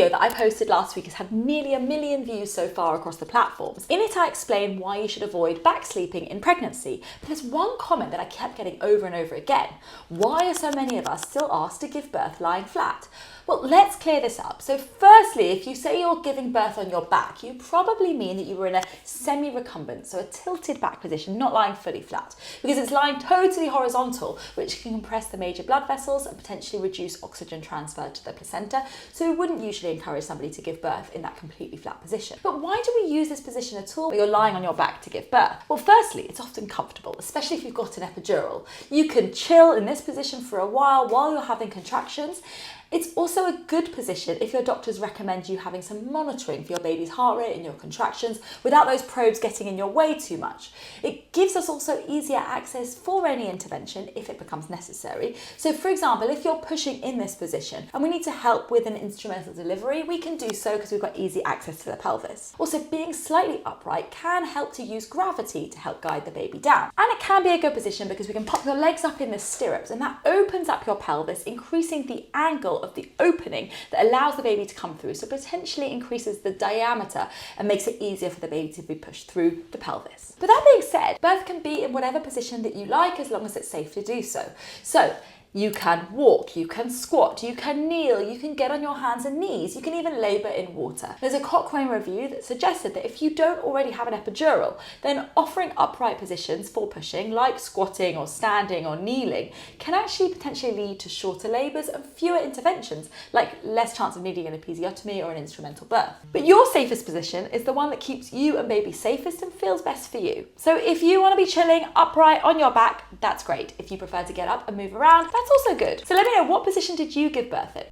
video that I posted last week has had nearly 1 million views so far across the platforms. In it, I explain why you should avoid back sleeping in pregnancy. But there's one comment that I kept getting over and over again. Why are so many of us still asked to give birth lying flat? Well, let's clear this up. So firstly, if you say you're giving birth on your back, you probably mean that you were in a semi-recumbent, so a tilted back position, not lying fully flat, because it's lying totally horizontal, which can compress the major blood vessels and potentially reduce oxygen transfer to the placenta. So we wouldn't usually encourage somebody to give birth in that completely flat position. But why do we use this position at all when you're lying on your back to give birth? Well, firstly, it's often comfortable, especially if you've got an epidural. You can chill in this position for a while you're having contractions. It's also a good position if your doctors recommend you having some monitoring for your baby's heart rate and your contractions without those probes getting in your way too much. It gives us also easier access for any intervention if it becomes necessary. So for example, if you're pushing in this position and we need to help with an instrumental delivery, we can do so because we've got easy access to the pelvis. Also, being slightly upright can help to use gravity to help guide the baby down. And it can be a good position because we can pop your legs up in the stirrups and that opens up your pelvis, increasing the angle of the opening that allows the baby to come through, so potentially increases the diameter and makes it easier for the baby to be pushed through the pelvis. But that being said, birth can be in whatever position that you like as long as it's safe to do so. So you can walk, you can squat, you can kneel, you can get on your hands and knees, you can even labour in water. There's a Cochrane review that suggested that if you don't already have an epidural, then offering upright positions for pushing, like squatting or standing or kneeling, can actually potentially lead to shorter labours and fewer interventions, like less chance of needing an episiotomy or an instrumental birth. But your safest position is the one that keeps you and baby safest and feels best for you. So if you want to be chilling upright on your back, that's great. If you prefer to get up and move around, that's also good. So let me know, what position did you give birth in?